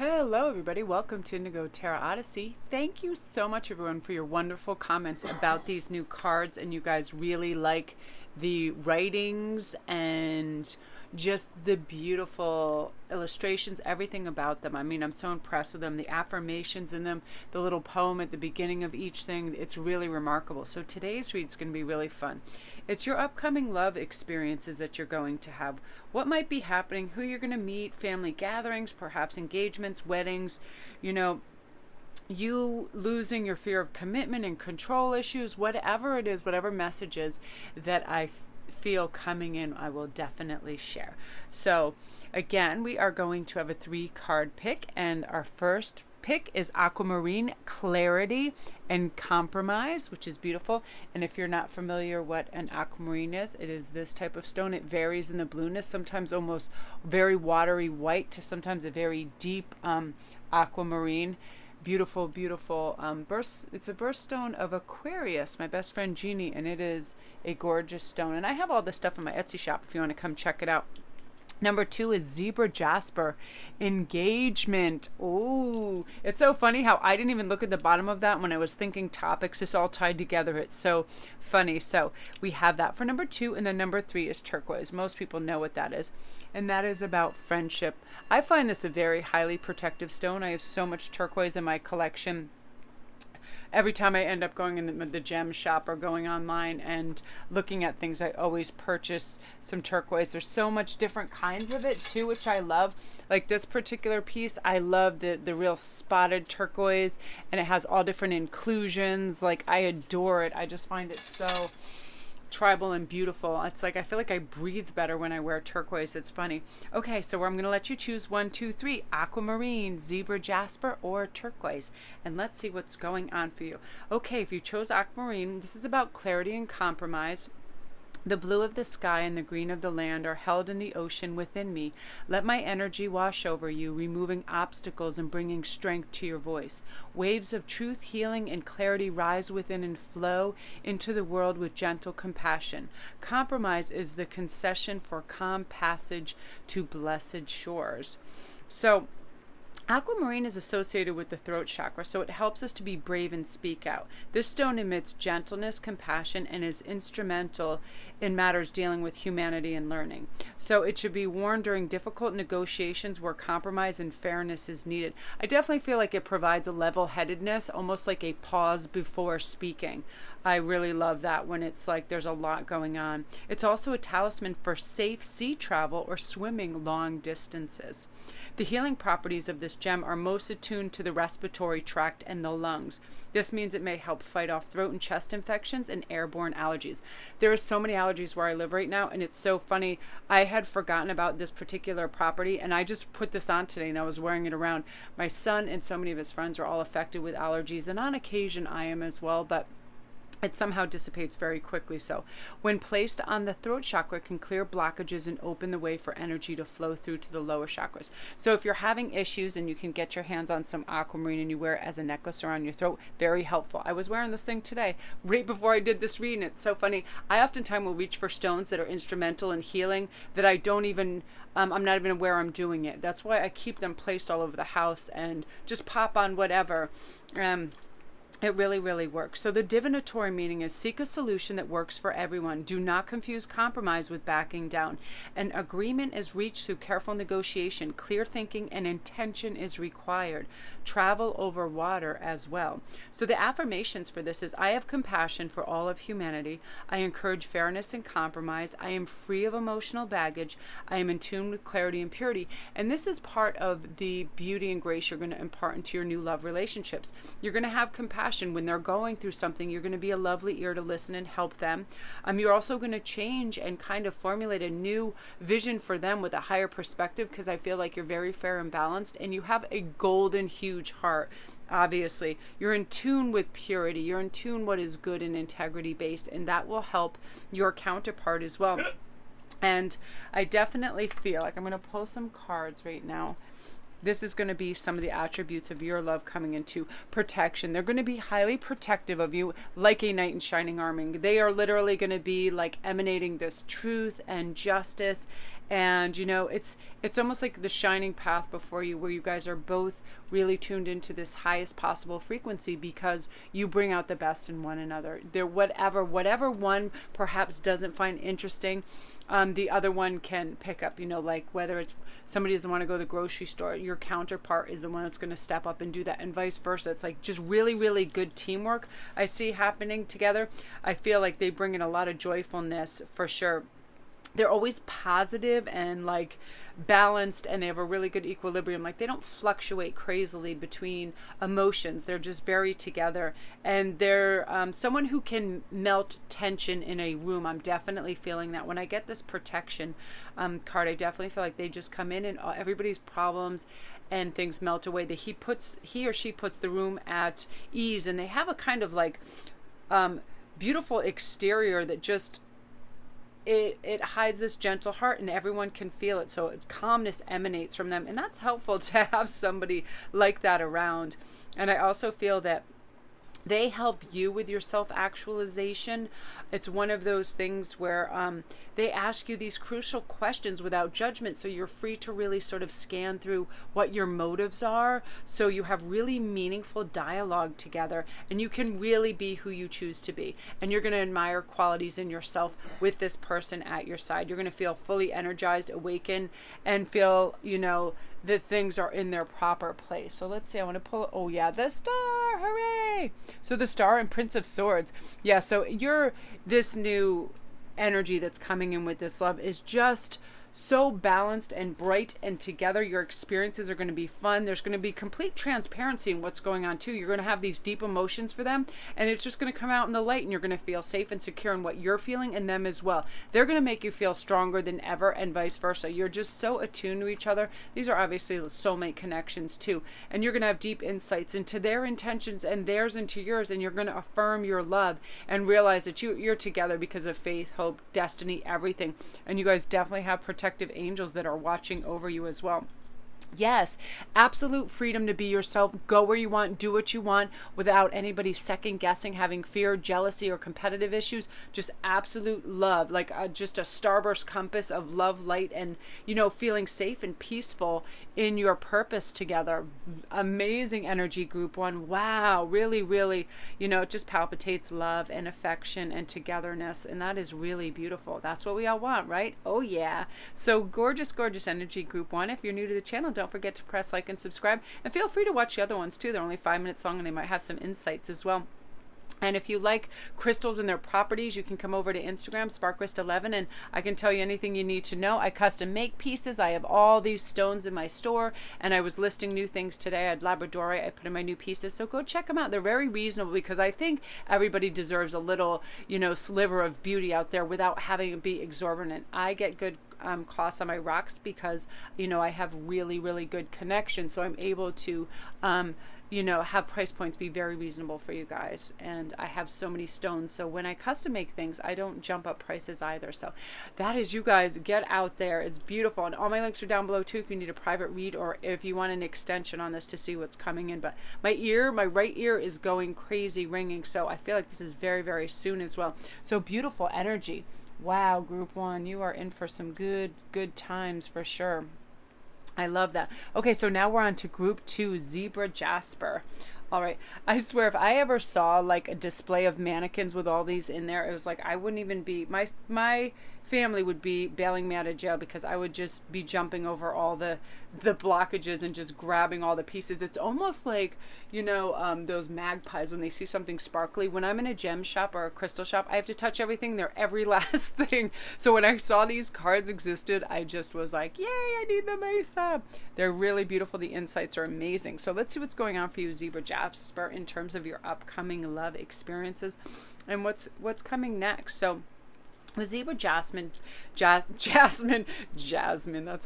Hello everybody, welcome to Indigo Tarot Odyssey. Thank you so much everyone for your wonderful comments about these new cards, and you guys really like the writings and just the beautiful illustrations, everything about them. I mean, I'm so impressed with them, the affirmations in them, the little poem at the beginning of each thing. It's really remarkable. So today's read is going to be really fun. It's your upcoming love experiences that you're going to have, what might be happening, who you're going to meet, family gatherings, perhaps engagements, weddings, you losing your fear of commitment and control issues, whatever it is, whatever messages that I feel coming in, I will definitely share. So again, we are going to have a 3-card pick, and our first pick is Aquamarine, Clarity and Compromise, which is beautiful. And if you're not familiar what an aquamarine is, it is this type of stone. It varies in the blueness, sometimes almost very watery white to sometimes a very deep aquamarine. Beautiful, beautiful it's a birthstone of Aquarius, my best friend Jeannie, and it is a gorgeous stone. And I have all this stuff in my Etsy shop if you want to come check it out. Number 2 is Zebra Jasper, Engagement. Oh, it's so funny how I didn't even look at the bottom of that when I was thinking topics. It's all tied together. It's so funny. So we have that for number 2, and then number 3 is Turquoise. Most people know what that is, and that is about friendship. I find this a very highly protective stone. I have so much turquoise in my collection. Every time I end up going in the gem shop or going online and looking at things, I always purchase some turquoise. There's so much different kinds of it too, which I love. Like this particular piece, I love the real spotted turquoise, and it has all different inclusions. Like, I adore it. I just find it so tribal and beautiful. It's like I feel like I breathe better when I wear turquoise. It's funny. Okay, so I'm going to let you choose 1, 2, 3: Aquamarine, Zebra Jasper, or Turquoise, and let's see what's going on for you. Okay, if you chose Aquamarine, this is about clarity and compromise. The blue of the sky and the green of the land are held in the ocean within me. Let my energy wash over you, removing obstacles and bringing strength to your voice. Waves of truth, healing, and clarity rise within and flow into the world with gentle compassion. Compromise is the concession for calm passage to blessed shores. So, Aquamarine is associated with the throat chakra, so it helps us to be brave and speak out. This stone emits gentleness, compassion, and is instrumental in matters dealing with humanity and learning. So it should be worn during difficult negotiations where compromise and fairness is needed. I definitely feel like it provides a level-headedness, almost like a pause before speaking. I really love that when it's like there's a lot going on. It's also a talisman for safe sea travel or swimming long distances. The healing properties of this gem are most attuned to the respiratory tract and the lungs. This means it may help fight off throat and chest infections and airborne allergies. There are so many allergies where I live right now, and it's so funny. I had forgotten about this particular property, and I just put this on today, and I was wearing it around. My son and so many of his friends are all affected with allergies, and on occasion I am as well, but it somehow dissipates very quickly. So when placed on the throat chakra, it can clear blockages and open the way for energy to flow through to the lower chakras. So if you're having issues and you can get your hands on some aquamarine and you wear it as a necklace around your throat, very helpful. I was wearing this thing today right before I did this reading. It's so funny. I oftentimes will reach for stones that are instrumental in healing that I don't even I'm not even aware I'm doing it. That's why I keep them placed all over the house and just pop on whatever. It really, really works. So the divinatory meaning is seek a solution that works for everyone. Do not confuse compromise with backing down. An agreement is reached through careful negotiation. Clear thinking and intention is required. Travel over water as well. So the affirmations for this is, I have compassion for all of humanity. I encourage fairness and compromise. I am free of emotional baggage. I am in tune with clarity and purity. And this is part of the beauty and grace you're going to impart into your new love relationships. You're going to have compassion when they're going through something. You're going to be a lovely ear to listen and help them. You're also going to change and kind of formulate a new vision for them with a higher perspective, because I feel like you're very fair and balanced, and you have a golden, huge heart. Obviously, you're in tune with purity. You're in tune what is good and integrity based, and that will help your counterpart as well. And I definitely feel like I'm going to pull some cards right now. This is going to be some of the attributes of your love coming into protection. They're going to be highly protective of you, like a knight in shining armor. They are literally going to be like emanating this truth and justice And you know, it's almost like the shining path before you, where you guys are both really tuned into this highest possible frequency, because you bring out the best in one another. There, whatever one perhaps doesn't find interesting, the other one can pick up. You know, like whether it's somebody doesn't want to go to the grocery store, your counterpart is the one that's going to step up and do that, and vice versa. It's like just really, really good teamwork I see happening together. I feel like they bring in a lot of joyfulness for sure. They're always positive and like balanced, and they have a really good equilibrium. Like they don't fluctuate crazily between emotions. They're just very together, and they're someone who can melt tension in a room. I'm definitely feeling that when I get this protection card. I definitely feel like they just come in and everybody's problems and things melt away. He or she puts the room at ease, and they have a kind of like beautiful exterior that just it hides this gentle heart, and everyone can feel it. So calmness emanates from them, and that's helpful to have somebody like that around. And I also feel that they help you with your self-actualization. It's one of those things where they ask you these crucial questions without judgment, so you're free to really sort of scan through what your motives are, so you have really meaningful dialogue together, and you can really be who you choose to be. And you're going to admire qualities in yourself with this person at your side. You're going to feel fully energized, awakened, and feel, you know, that things are in their proper place. So let's see, I want to pull, oh yeah, the star, hooray! So the star and Prince of Swords. Yeah, so this new energy that's coming in with this love is just so balanced and bright and together. Your experiences are going to be fun. There's going to be complete transparency in what's going on too. You're going to have these deep emotions for them, and it's just going to come out in the light, and you're going to feel safe and secure in what you're feeling, and them as well. They're going to make you feel stronger than ever, and vice versa. You're just so attuned to each other. These are obviously soulmate connections too, and you're going to have deep insights into their intentions and theirs into yours, and you're going to affirm your love and realize that you're together because of faith, hope, destiny, everything. And you guys definitely have protective angels that are watching over you as well. Yes, absolute freedom to be yourself. Go where you want, do what you want without anybody second guessing, having fear, jealousy, or competitive issues. Just absolute love, like just a starburst compass of love, light, and, you know, feeling safe and peaceful in your purpose together. Amazing energy, group one. Wow, really, really, you know, it just palpitates love and affection and togetherness, and that is really beautiful. That's what we all want, right? Oh yeah. So gorgeous, gorgeous energy, group one. If you're new to the channel, don't forget to press like and subscribe, and feel free to watch the other ones too. They're only 5 minutes long, and they might have some insights as well. And if you like crystals and their properties, you can come over to Instagram, Sparkrist11, and I can tell you anything you need to know. I custom make pieces. I have all these stones in my store, and I was listing new things today. I had Labradorite. I put in my new pieces, so go check them out. They're very reasonable, because I think everybody deserves a little, you know, sliver of beauty out there without having it be exorbitant. I get good costs on my rocks because, you know, I have really, really good connections, so I'm able to you know, have price points be very reasonable for you guys. And I have so many stones, so when I custom make things, I don't jump up prices either. So that is, you guys, get out there. It's beautiful, and all my links are down below too if you need a private read, or if you want an extension on this to see what's coming in. But my right ear is going crazy ringing, so I feel like this is very, very soon as well. So beautiful energy. Wow, group one, you are in for some good times for sure. I love that. Okay, so now we're on to group two, Zebra Jasper. All right, I swear, if I ever saw like a display of mannequins with all these in there, it was like I wouldn't even be, my family would be bailing me out of jail, because I would just be jumping over all the blockages and just grabbing all the pieces. It's almost like, you know, those magpies when they see something sparkly. When I'm in a gem shop or a crystal shop, I have to touch everything. They're every last thing. So when I saw these cards existed, I just was like, yay, I need them ASAP. They're really beautiful. The insights are amazing. So let's see what's going on for you, Zebra Jasper, in terms of your upcoming love experiences and what's coming next. So with Zebra Jasmine, that's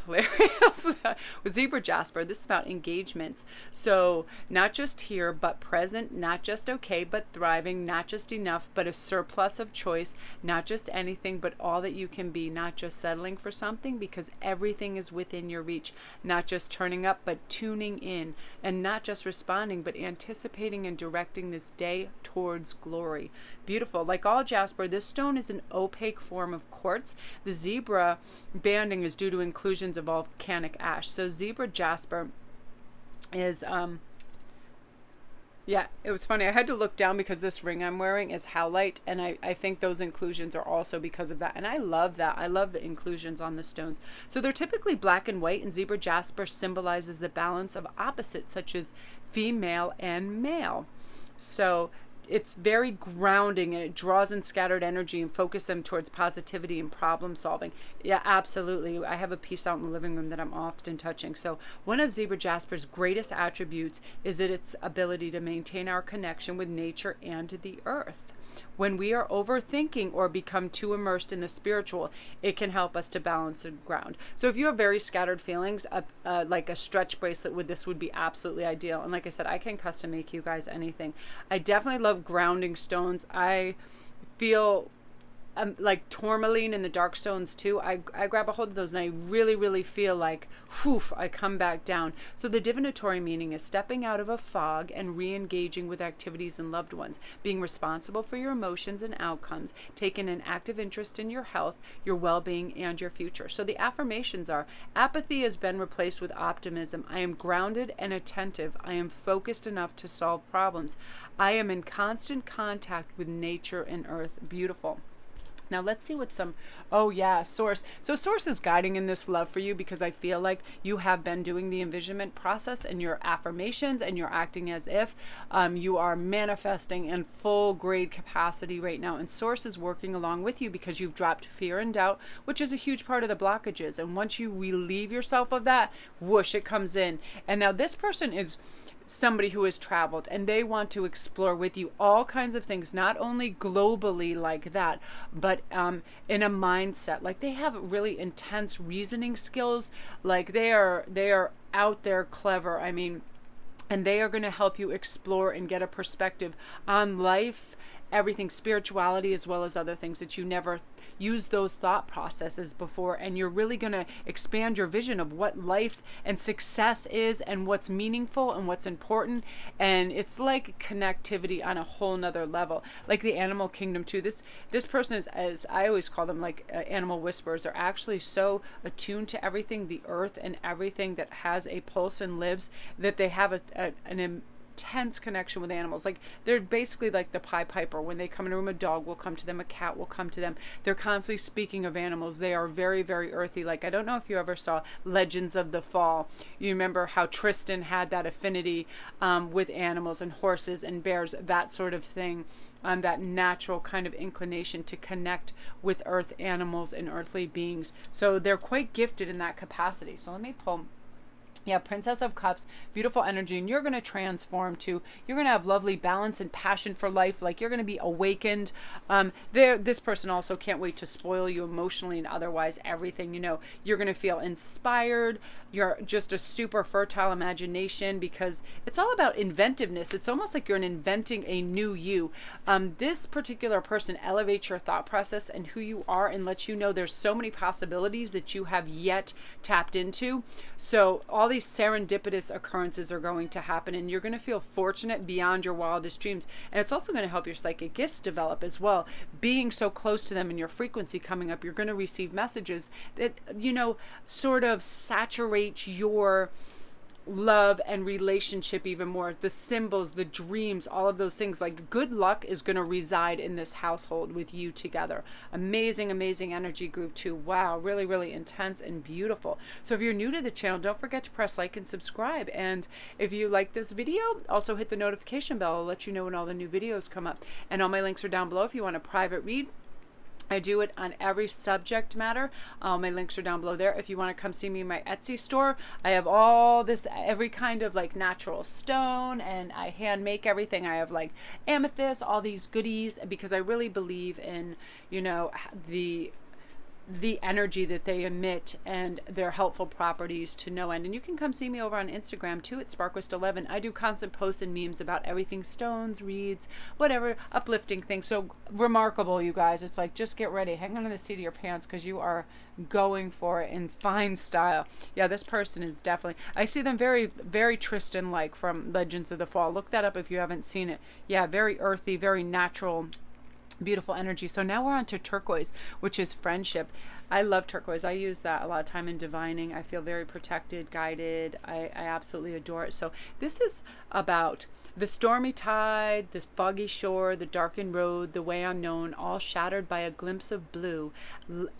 hilarious. With Zebra Jasper, this is about engagements. So not just here, but present, not just okay, but thriving, not just enough, but a surplus of choice, not just anything, but all that you can be, not just settling for something, because everything is within your reach, not just turning up, but tuning in, and not just responding, but anticipating and directing this day towards glory. Beautiful. Like all jasper, this stone is an opaque form of quartz. The zebra banding is due to inclusions of volcanic ash. So zebra jasper is yeah, it was funny. I had to look down because this ring I'm wearing is howlite, and I think those inclusions are also because of that. And I love that. I love the inclusions on the stones. So they're typically black and white, and zebra jasper symbolizes the balance of opposites, such as female and male. So it's very grounding, and it draws in scattered energy and focus them towards positivity and problem solving. Yeah, absolutely. I have a piece out in the living room that I'm often touching. So one of zebra jasper's greatest attributes is that its ability to maintain our connection with nature and the earth. When we are overthinking or become too immersed in the spiritual, it can help us to balance the ground. So if you have very scattered feelings, like a stretch bracelet with this would be absolutely ideal. And like I said, I can custom make you guys anything. I definitely love grounding stones. I feel like tourmaline and the dark stones too. I grab a hold of those and I really feel like, whew, I come back down. So the divinatory meaning is stepping out of a fog and re-engaging with activities and loved ones, being responsible for your emotions and outcomes, taking an active interest in your health, your well-being, and your future. So the affirmations are: apathy has been replaced with optimism. I am grounded and attentive. I am focused enough to solve problems. I am in constant contact with nature and earth. Beautiful. Now let's see what some, oh yeah, source. So source is guiding in this love for you, because I feel like you have been doing the envisionment process and your affirmations, and you're acting as if you are manifesting in full grade capacity right now. And source is working along with you because you've dropped fear and doubt, which is a huge part of the blockages. And once you relieve yourself of that, whoosh, it comes in. And now this person is somebody who has traveled, and they want to explore with you all kinds of things, not only globally like that, but in a mindset. Like they have really intense reasoning skills. Like they are out there clever. I mean, and they are going to help you explore and get a perspective on life, everything, spirituality, as well as other things that you never used those thought processes before. And you're really going to expand your vision of what life and success is, and what's meaningful and what's important. And it's like connectivity on a whole nother level, like the animal kingdom too. This person is, as I always call them, like animal whisperers. They're actually so attuned to everything, the earth and everything that has a pulse and lives, that they have an intense connection with animals. Like they're basically like the Pied Piper. When they come in a room, a dog will come to them, a cat will come to them. They're constantly speaking of animals. They are very earthy. Like, I don't know if you ever saw Legends of the Fall. You remember how Tristan had that affinity with animals and horses and bears, that sort of thing. That natural kind of inclination to connect with earth animals and earthly beings. So they're quite gifted in that capacity. So let me pull. Yeah, Princess of Cups, beautiful energy, and you're going to transform too. You're going to have lovely balance and passion for life. Like you're going to be awakened. This person also can't wait to spoil you emotionally and otherwise everything. You know, you're going to feel inspired. You're just a super fertile imagination, because it's all about inventiveness. It's almost like you're inventing a new you. This particular person elevates your thought process and who you are, and lets you know there's so many possibilities that you have yet tapped into. So all these serendipitous occurrences are going to happen, and you're going to feel fortunate beyond your wildest dreams. And it's also going to help your psychic gifts develop as well. Being so close to them and your frequency coming up, you're going to receive messages that, you know, sort of saturate your love and relationship even more. The symbols, the dreams, all of those things. Like good luck is going to reside in this household with you together. Amazing energy group too. Wow, really intense and beautiful. So if you're new to the channel, don't forget to press like and subscribe. And if you like this video, also hit the notification bell. I'll let you know when all the new videos come up. And all my links are down below if you want a private read. I do it on every subject matter. My links are down below there. If you want to come see me in my Etsy store, I have all this, every kind of like natural stone, and I hand make everything. I have like amethyst, all these goodies, because I really believe in, you know, the energy that they emit and their helpful properties to no end. And you can come see me over on Instagram too at Sparkwist11. I do constant posts and memes about everything, stones, reads, whatever, uplifting things. So remarkable, you guys. It's like, just get ready, hang on to the seat of your pants, because you are going for it in fine style. Yeah, this person is definitely, I see them very Tristan like from Legends of the Fall. Look that up if you haven't seen it. Yeah, very earthy, very natural, beautiful energy. So now we're on to turquoise, which is friendship. I love turquoise. I use that a lot of time in divining. I feel very protected, guided. I absolutely adore it. So this is about the stormy tide, this foggy shore, the darkened road, the way unknown, all shattered by a glimpse of blue,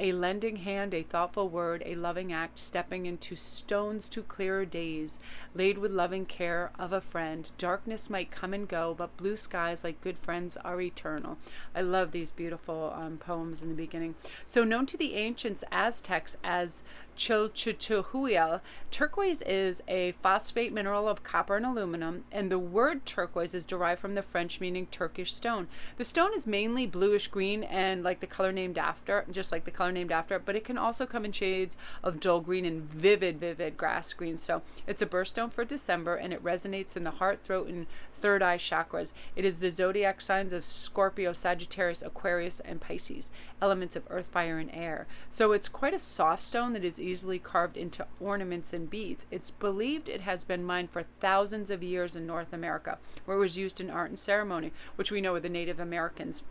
a lending hand, a thoughtful word, a loving act, stepping into stones to clearer days, laid with loving care of a friend. Darkness might come and go, but blue skies like good friends are eternal. I love these beautiful poems in the beginning. So known to the ancients Aztecs as Chilchihuil, turquoise is a phosphate mineral of copper and aluminum, and the word turquoise is derived from the French meaning Turkish stone. The stone is mainly bluish green and like the color named after, just like the color named after it, but it can also come in shades of dull green and vivid grass green. So it's a birthstone for December, and it resonates in the heart, throat, and third eye chakras. It is the zodiac signs of Scorpio, Sagittarius, Aquarius, and Pisces, elements of earth, fire, and air. So it's quite a soft stone that is easily carved into ornaments and beads. It's believed it has been mined for thousands of years in North America, where it was used in art and ceremony, which we know are the Native Americans.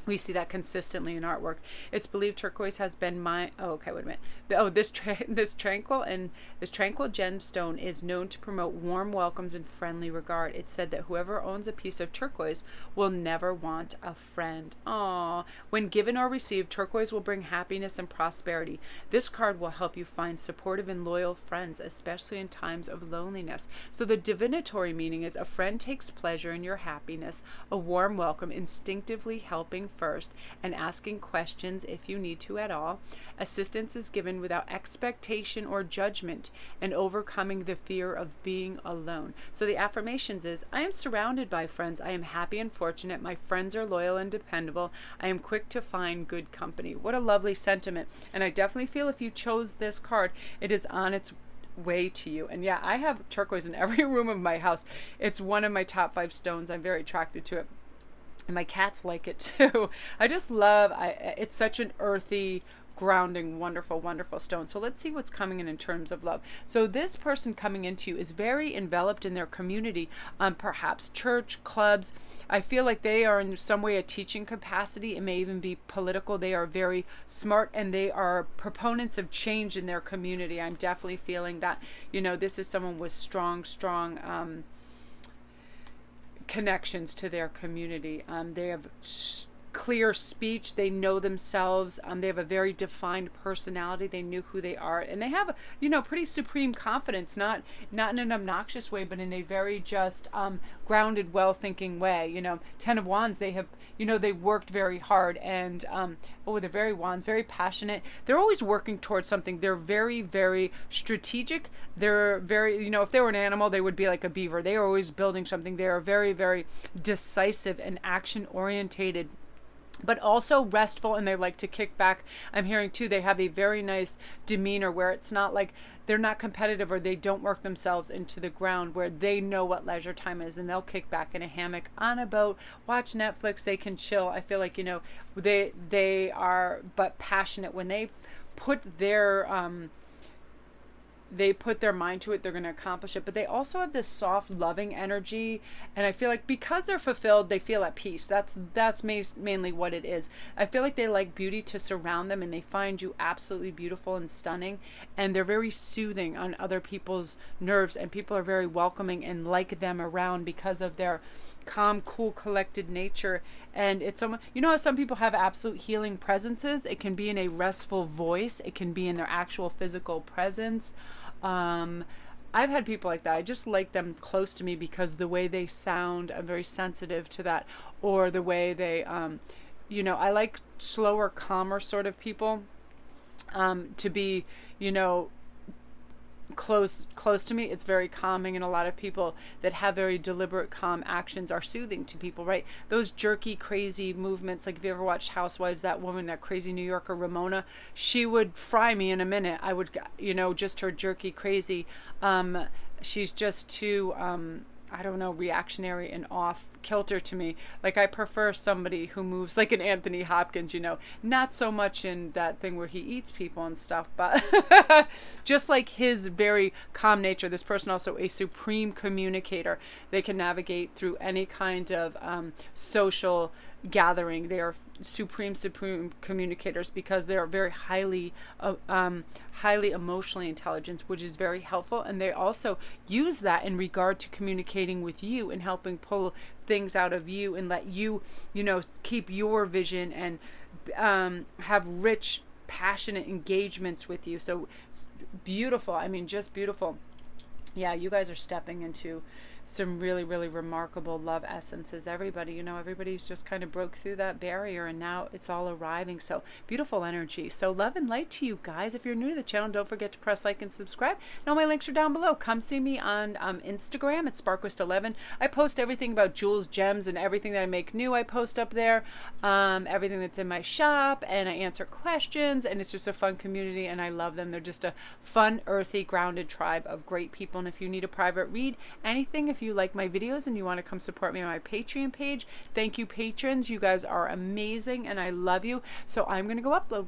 We see that consistently in artwork. It's believed turquoise has been mined. Oh, okay, wait a minute. This tranquil gemstone is known to promote warm welcomes and friendly regard. It's said that whoever owns a piece of turquoise will never want a friend. Aww. When given or received, turquoise will bring happiness and prosperity. This card will help you find supportive and loyal friends, especially in times of loneliness. So the divinatory meaning is a friend takes pleasure in your happiness, a warm welcome, instinctively helping first and asking questions if you need to at all. Assistance is given without expectation or judgment, and overcoming the fear of being alone. So the affirmations is, I am surrounded by friends. I am happy and fortunate. My friends are loyal and dependable. I am quick to find good company. What a lovely sentiment. And I definitely feel if you chose this card, it is on its way to you. And yeah, I have turquoise in every room of my house. It's one of my top 5 stones. I'm very attracted to it. And my cats like it too. I just love, it's such an earthy, grounding, wonderful stone. So let's see what's coming in terms of love. So this person coming into you is very enveloped in their community, perhaps church, clubs. I feel like they are in some way a teaching capacity. It may even be political. They are very smart, and they are proponents of change in their community. I'm definitely feeling that, this is someone with strong connections to their community. They have clear speech. They know themselves. They have a very defined personality. They knew who they are, and they have, pretty supreme confidence. Not in an obnoxious way, but in a very just grounded, well-thinking way. 10 of Wands. They have, they worked very hard, and they're very passionate. They're always working towards something. They're very strategic. They're very, if they were an animal, they would be like a beaver. They are always building something. They are very decisive and action orientated, but also restful, and they like to kick back. I'm hearing too, they have a very nice demeanor where it's not like they're not competitive, or they don't work themselves into the ground, where they know what leisure time is, and they'll kick back in a hammock, on a boat, watch Netflix. They can chill. I feel like, they are but passionate. When they put their mind to it, they're going to accomplish it. But they also have this soft, loving energy, and I feel like because they're fulfilled, they feel at peace. That's mainly what it is. I feel like they like beauty to surround them, and they find you absolutely beautiful and stunning, and they're very soothing on other people's nerves, and people are very welcoming and like them around because of their calm, cool, collected nature. And it's almost, how some people have absolute healing presences. It can be in a restful voice. It can be in their actual physical presence. I've had people like that. I just like them close to me because the way they sound, I'm very sensitive to that. Or the way they, I like slower, calmer sort of people to be, close to me. It's very calming, and a lot of people that have very deliberate, calm actions are soothing to people, right? Those jerky, crazy movements, like if you ever watched Housewives, that woman, that crazy New Yorker Ramona, she would fry me in a minute. I would, just her jerky, crazy. She's just too reactionary and off kilter to me. Like, I prefer somebody who moves like an Anthony Hopkins, not so much in that thing where he eats people and stuff, but just like his very calm nature. This person also a supreme communicator. They can navigate through any kind of social gathering. They are supreme communicators because they are very highly emotionally intelligent, which is very helpful. And they also use that in regard to communicating with you and helping pull things out of you and let you, keep your vision and have rich, passionate engagements with you. So beautiful. I mean, just beautiful. Yeah, you guys are stepping into some really, really remarkable love essences. Everybody's just kind of broke through that barrier and now it's all arriving. So beautiful energy. So love and light to you guys. If you're new to the channel, don't forget to press like and subscribe. And all my links are down below. Come see me on Instagram at Sparquist11. I post everything about jewels, gems, and everything that I make new. I post up there, everything that's in my shop, and I answer questions, and it's just a fun community, and I love them. They're just a fun, earthy, grounded tribe of great people. And if you need a private read, anything, if you like my videos and you want to come support me on my Patreon page, thank you, patrons. You guys are amazing and I love you. So I'm going to go upload.